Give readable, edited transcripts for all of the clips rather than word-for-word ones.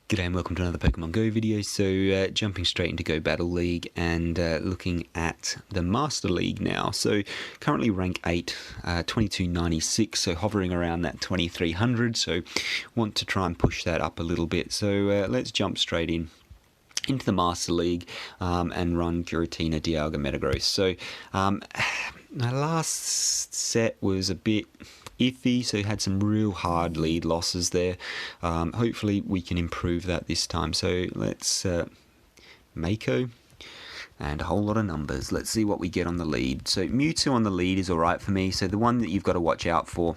G'day and welcome to another Pokemon Go video. So jumping straight into Go Battle League and looking at the Master League now. So currently rank 8, 2296, so hovering around that 2300, so want to try and push that up a little bit. So let's jump straight into the Master League and run Giratina, Dialga and Metagross. So my last set was a bit iffy, so had some real hard lead losses there. Hopefully we can improve that this time. So let's Mako and a whole lot of numbers. Let's see what we get on the lead. So Mewtwo on the lead is alright for me. So the one that you've got to watch out for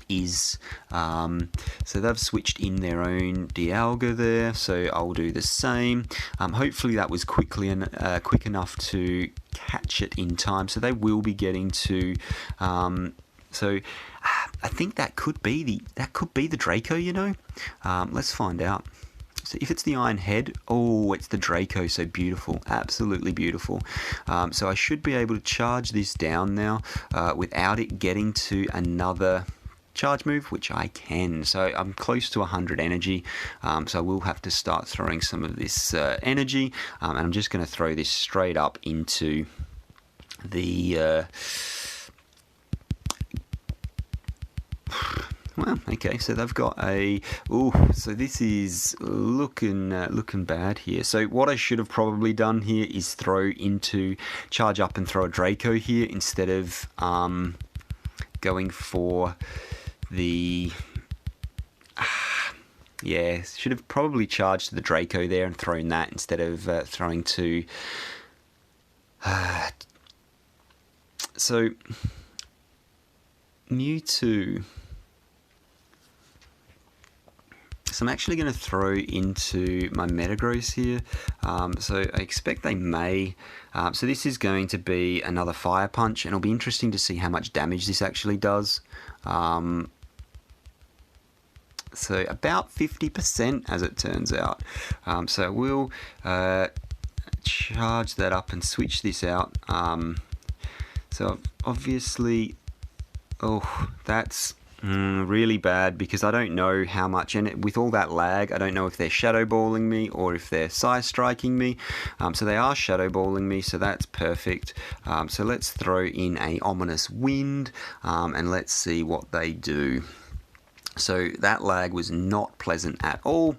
is so they've switched in their own Dialga there, so I'll do the same. Hopefully that was quick enough to catch it in time, so they will be getting to so I think that could be the Draco, you know. Let's find out. So if it's the Iron Head, oh, it's the Draco, so beautiful, absolutely beautiful. So I should be able to charge this down now without it getting to another charge move, which I can. So I'm close to 100 energy, so I will have to start throwing some of this energy, and I'm just going to throw this straight up into the well, okay, so they've got a... Oh, so this is looking bad here. So what I should have probably done here is charge up and throw a Draco here instead of going for the... yeah, should have probably charged the Draco there and thrown that instead of throwing to... so, Mewtwo... So I'm actually going to throw into my Metagross here. So I expect they may. So this is going to be another Fire Punch, and it'll be interesting to see how much damage this actually does. So about 50% as it turns out. So we'll charge that up and switch this out. So obviously, oh, that's... really bad, because I don't know how much, and with all that lag, I don't know if they're shadow balling me or if they're Psy striking me. So they are shadow balling me, so that's perfect. So let's throw in a Ominous Wind, and let's see what they do. So that lag was not pleasant at all.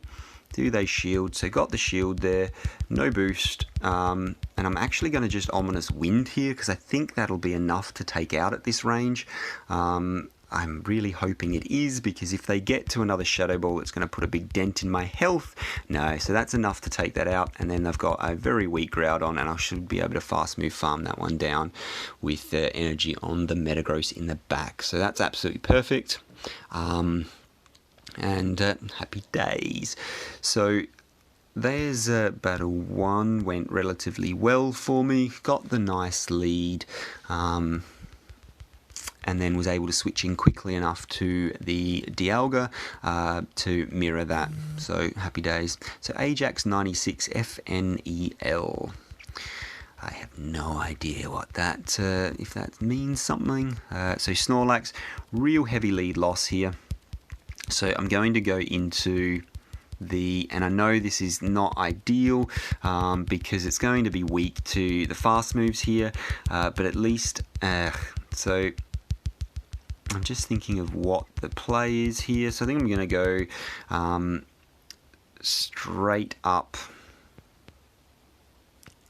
Do they shield? So got the shield there, no boost, and I'm actually going to just Ominous Wind here, because I think that'll be enough to take out at this range. I'm really hoping it is, because if they get to another Shadow Ball, it's going to put a big dent in my health. No, so that's enough to take that out, and then they've got a very weak Groudon, and I should be able to fast move farm that one down with energy on the Metagross in the back. So that's absolutely perfect. And happy days. So there's battle 1, went relatively well for me, got the nice lead, and then was able to switch in quickly enough to the Dialga to mirror that. So happy days. So Ajax 96 FNEL. I have no idea what that, if that means something. So Snorlax, real heavy lead loss here. So I'm going to go into and I know this is not ideal because it's going to be weak to the fast moves here, but at least, so I'm just thinking of what the play is here. So I think I'm going to go straight up.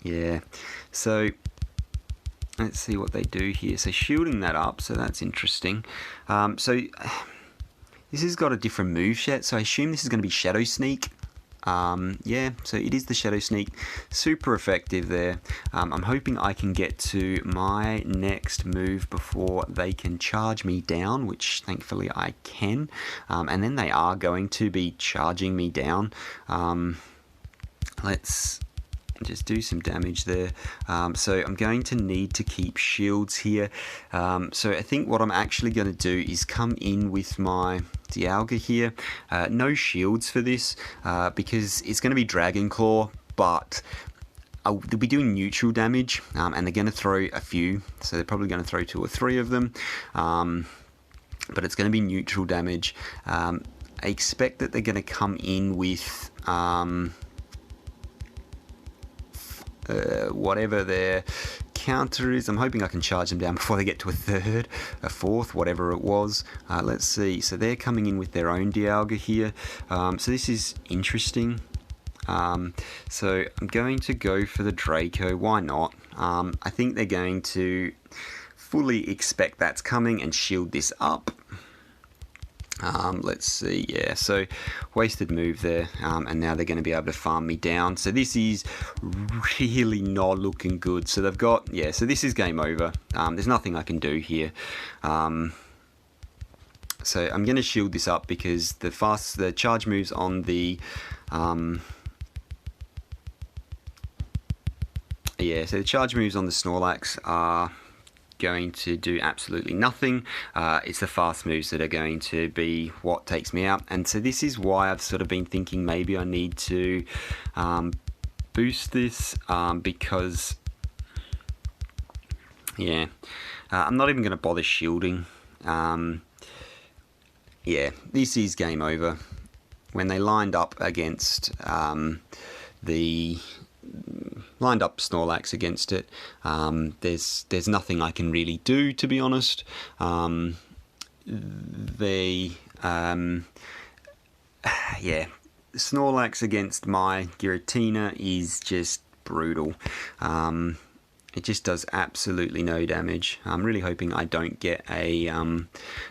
Yeah, so let's see what they do here. So shielding that up, so that's interesting. So this has got a different move set, so I assume this is going to be Shadow Sneak. Yeah, so it is the Shadow Sneak, super effective there. I'm hoping I can get to my next move before they can charge me down, which thankfully I can, and then they are going to be charging me down. Let's just do some damage there. So I'm going to need to keep shields here. So I think what I'm actually going to do is come in with my Dialga here. No shields for this because it's going to be Dragon Claw, but they'll be doing neutral damage, and they're going to throw a few, so they're probably going to throw 2 or 3 of them, but it's going to be neutral damage. I expect that they're going to come in with whatever their counter is. I'm hoping I can charge them down before they get to a third, a fourth, whatever it was. Let's see. So they're coming in with their own Dialga here. So this is interesting. So I'm going to go for the Draco. Why not? I think they're going to fully expect that's coming and shield this up. Let's see, yeah, so wasted move there, and now they're going to be able to farm me down. So this is really not looking good. So they've got, yeah, so this is game over. There's nothing I can do here. So I'm going to shield this up because the charge moves on the, yeah, so the charge moves on the Snorlax are going to do absolutely nothing. It's the fast moves that are going to be what takes me out, and so this is why I've sort of been thinking maybe I need to boost this, because yeah, I'm not even going to bother shielding. Yeah, this is game over. When they lined up against lined up Snorlax against it, there's nothing I can really do, to be honest. Yeah, Snorlax against my Giratina is just brutal. It just does absolutely no damage. I'm really hoping I don't get a...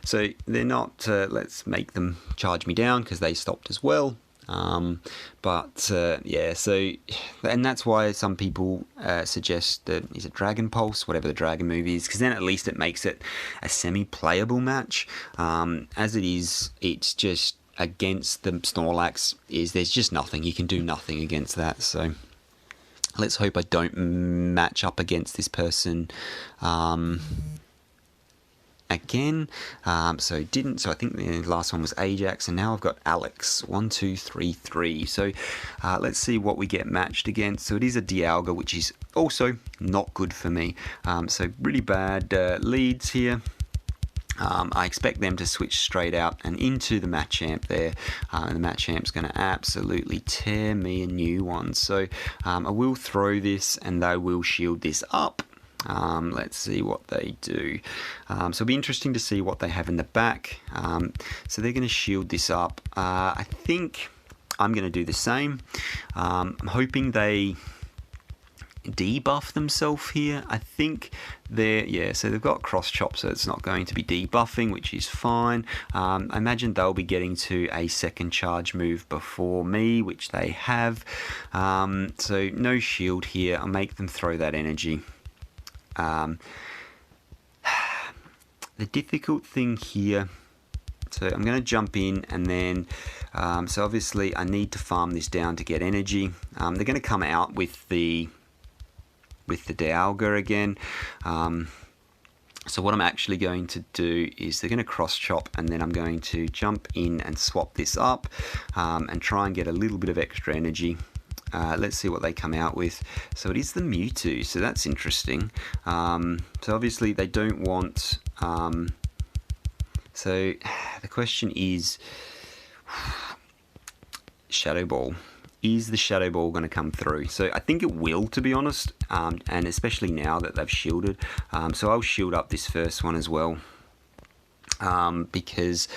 so they're not... let's make them charge me down because they stopped as well. Yeah, so, and that's why some people suggest that, is it Dragon Pulse, whatever the dragon move is, because then at least it makes it a semi-playable match. As it is, it's just against the Snorlax, there's just nothing, you can do nothing against that. So let's hope I don't match up against this person again. So didn't. So I think the last one was Ajax, and now I've got Alex. 1, 2, 3, 3. So let's see what we get matched against. So it is a Dialga, which is also not good for me. So really bad leads here. I expect them to switch straight out and into the Machamp there, and the Machamp's going to absolutely tear me a new one. So I will throw this and they will shield this up. Let's see what they do. So it'll be interesting to see what they have in the back. So they're going to shield this up. I think I'm going to do the same. I'm hoping they debuff themselves here. I think so they've got cross chop, so it's not going to be debuffing, which is fine. I imagine they'll be getting to a second charge move before me, which they have. So no shield here. I'll make them throw that energy. The difficult thing here, so I'm going to jump in and then, so obviously I need to farm this down to get energy. They're going to come out with the Dialga again. So what I'm actually going to do is they're going to cross chop, and then I'm going to jump in and swap this up and try and get a little bit of extra energy. Let's see what they come out with. So it is the Mewtwo, so that's interesting. So obviously they don't want... so the question is... Shadow Ball. Is the Shadow Ball going to come through? So I think it will, to be honest, and especially now that they've shielded. So I'll shield up this first one as well, because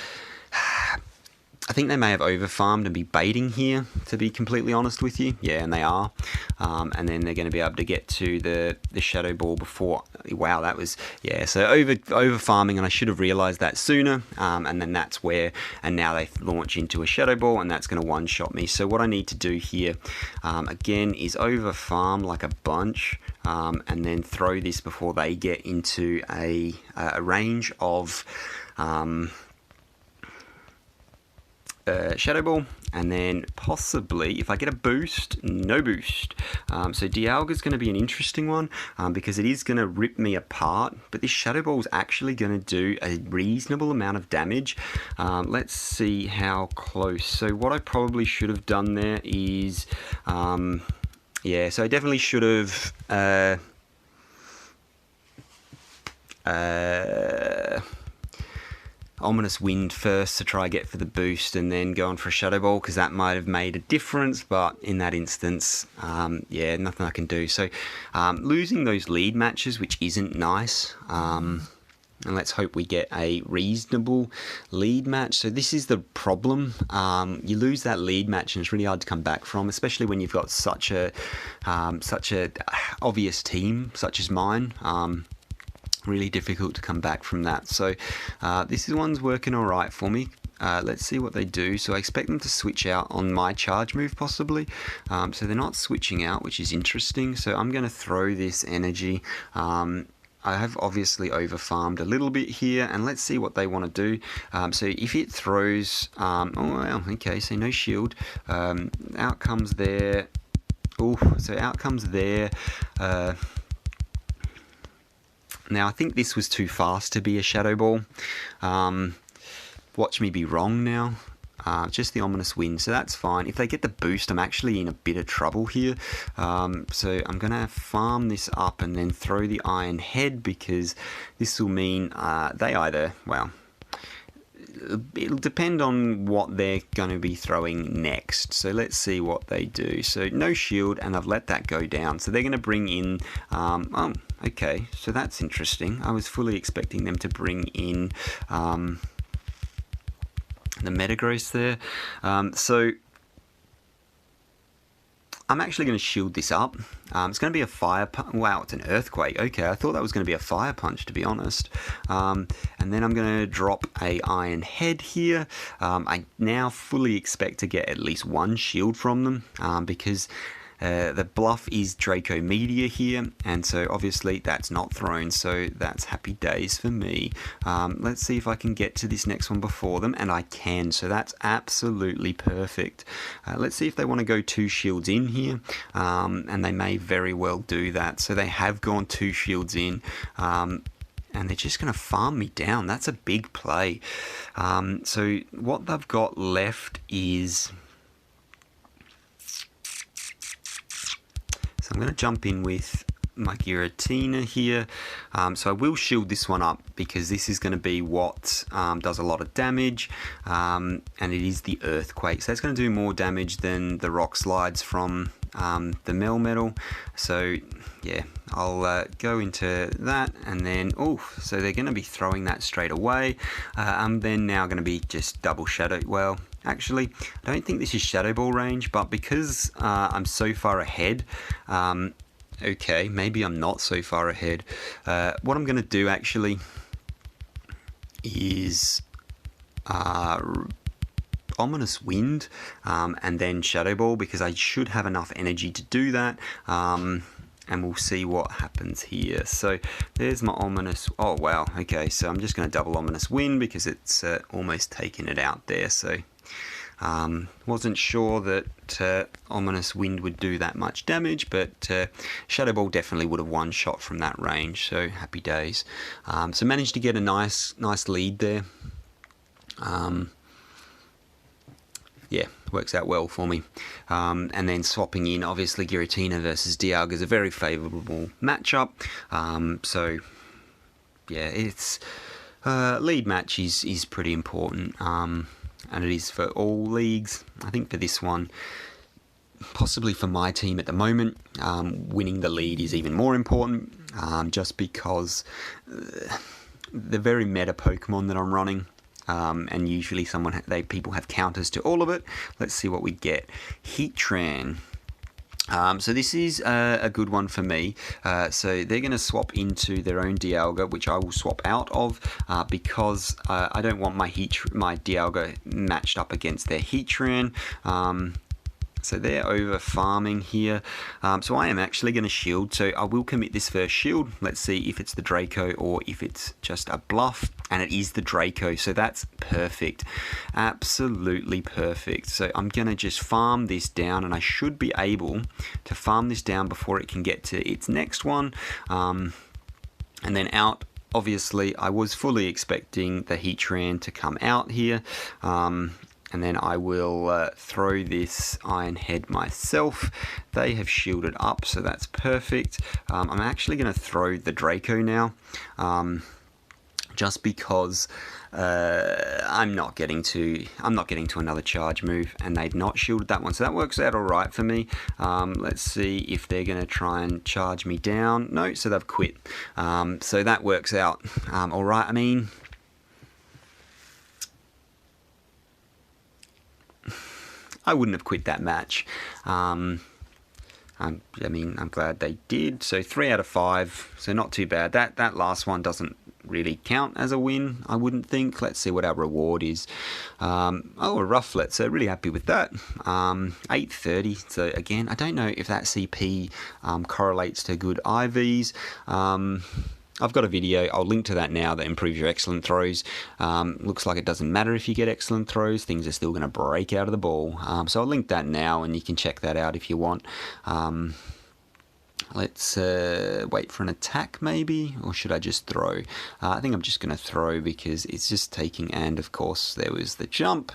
I think they may have over-farmed and be baiting here, to be completely honest with you. Yeah, and they are. And then they're going to be able to get to the Shadow Ball before... Wow, that was... Yeah, so over-farming, and I should have realised that sooner. And then that's where... And now they launch into a Shadow Ball, and that's going to one-shot me. So what I need to do here, again, is over-farm like a bunch, and then throw this before they get into a range of... Shadow Ball, and then possibly, if I get a boost, no boost. So Dialga is going to be an interesting one, because it is going to rip me apart, but this Shadow Ball is actually going to do a reasonable amount of damage. Let's see how close. So what I probably should have done there is, yeah, so I definitely should have... Ominous Wind first to try get for the boost and then going for a Shadow Ball, because that might have made a difference, but in that instance, yeah, nothing I can do. So losing those lead matches, which isn't nice, and let's hope we get a reasonable lead match. So this is the problem. You lose that lead match and it's really hard to come back from, especially when you've got such a obvious team such as mine. Really difficult to come back from that. So this one's working all right for me. Let's see what they do. So I expect them to switch out on my charge move possibly. So they're not switching out, which is interesting. So I'm going to throw this energy. I have obviously over farmed a little bit here, and let's see what they want to do. So if it throws, oh well, okay, so no shield. Out comes there. Oh, so out comes there. Now, I think this was too fast to be a Shadow Ball. Watch me be wrong now. Just the Ominous Wind, so that's fine. If they get the boost, I'm actually in a bit of trouble here. So I'm going to farm this up and then throw the Iron Head, because this will mean they either, well, it'll depend on what they're going to be throwing next. So let's see what they do. So no shield, and I've let that go down. So they're going to bring in, oh, okay, so that's interesting. I was fully expecting them to bring in the Metagross there. So I'm actually going to shield this up. It's going to be a Fire Punch. Wow, it's an Earthquake. Okay, I thought that was going to be a Fire Punch, to be honest. And then I'm going to drop a Iron Head here. I now fully expect to get at least one shield from them, because the bluff is Draco Meteor here, and so obviously that's not thrown, so that's happy days for me. Let's see if I can get to this next one before them, and I can, so that's absolutely perfect. Let's see if they want to go 2 shields in here, and they may very well do that. So they have gone 2 shields in, and they're just going to farm me down. That's a big play. So what they've got left is... So I'm going to jump in with my Giratina here. So I will shield this one up, because this is going to be what does a lot of damage, and it is the Earthquake. So it's going to do more damage than the Rock Slides from the Melmetal. So yeah, I'll go into that, and then, oh, so they're going to be throwing that straight away. I'm then now going to be just double Shadow. Well, actually, I don't think this is Shadow Ball range, but because I'm so far ahead, okay, maybe I'm not so far ahead. What I'm going to do actually is Ominous Wind, and then Shadow Ball, because I should have enough energy to do that. And we'll see what happens here. So there's my Ominous... Oh, wow. Okay, so I'm just going to double Ominous Wind, because it's almost taken it out there. So wasn't sure that Ominous Wind would do that much damage, but Shadow Ball definitely would have one shot from that range. So happy days. So managed to get a nice lead there. Yeah, works out well for me. And then swapping in, obviously, Giratina versus Dialga is a very favourable matchup. So, yeah, it's lead match is pretty important, and it is for all leagues. I think for this one, possibly for my team at the moment, winning the lead is even more important, just because the very meta Pokemon that I'm running, and usually people have counters to all of it. Let's see what we get. Heatran. So this is a good one for me. So they're going to swap into their own Dialga, which I will swap out of, because I don't want my Dialga matched up against their Heatran. So they're over farming here. So I am actually going to shield. So I will commit this first shield. Let's see if it's the Draco or if it's just a bluff. And it is the Draco. So that's perfect. Absolutely perfect. So I'm going to just farm this down. And I should be able to farm this down before it can get to its next one. And then out. Obviously, I was fully expecting the Heatran to come out here. And then I will throw this Iron Head myself. They have shielded up, so that's perfect. I'm actually going to throw the Draco now, just because I'm not getting to another charge move, and they'd not shielded that one, so that works out all right for me. Let's see if they're going to try and charge me down. No, so they've quit. So that works out all right. I mean, I wouldn't have quit that match. I mean, I'm glad they did. So 3 out of 5, so not too bad. That last one doesn't really count as a win, I wouldn't think. Let's see what our reward is. Oh, a rufflet, so really happy with that. 830, so again, I don't know if that CP correlates to good IVs. I've got a video, I'll link to that now, that improves your excellent throws. Looks like it doesn't matter if you get excellent throws, things are still going to break out of the ball. So I'll link that now, and you can check that out if you want. Let's wait for an attack maybe, or should I just throw? I think I'm just going to throw because it's just taking, and of course there was the jump,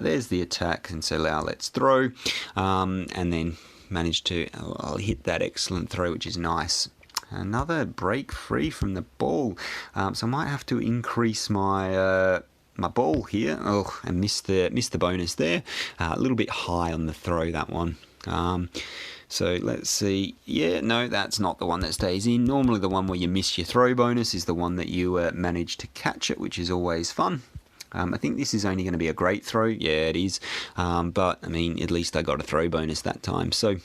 there's the attack, and so now let's throw, and then manage to, I'll hit that excellent throw, which is nice. Another break free from the ball, so I might have to increase my my ball here. Oh, and missed the bonus there. A little bit high on the throw, that one. So let's see. Yeah, no, that's not the one that stays in. Normally the one where you miss your throw bonus is the one that you manage to catch it, which is always fun. I think this is only going to be a great throw. Yeah, it is. But I mean, at least I got a throw bonus that time. So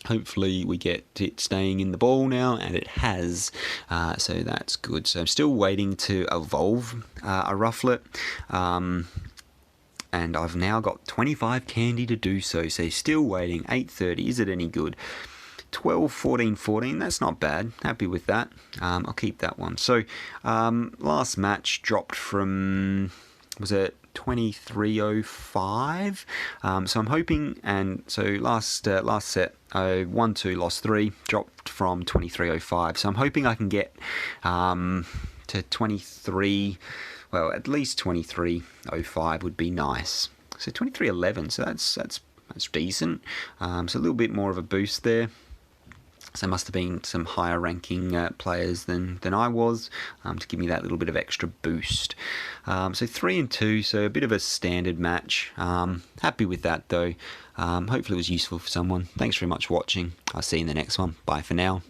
hopefully we get it staying in the ball now, and it has, so that's good. So I'm still waiting to evolve a rufflet, and I've now got 25 candy to do so, so still waiting. 830, is it any good? 12, 14, 14, that's not bad, happy with that. I'll keep that one. So last match dropped from, was it 2305? So I'm hoping, and so last set I won 2, lost 3, dropped from 2305. So I'm hoping I can get to 23, well, at least 2305 would be nice. So 2311, so that's decent. So a little bit more of a boost there. So there must have been some higher ranking players than I was, to give me that little bit of extra boost. So 3 and 2, so a bit of a standard match. Happy with that though. Hopefully it was useful for someone. Thanks very much for watching. I'll see you in the next one. Bye for now.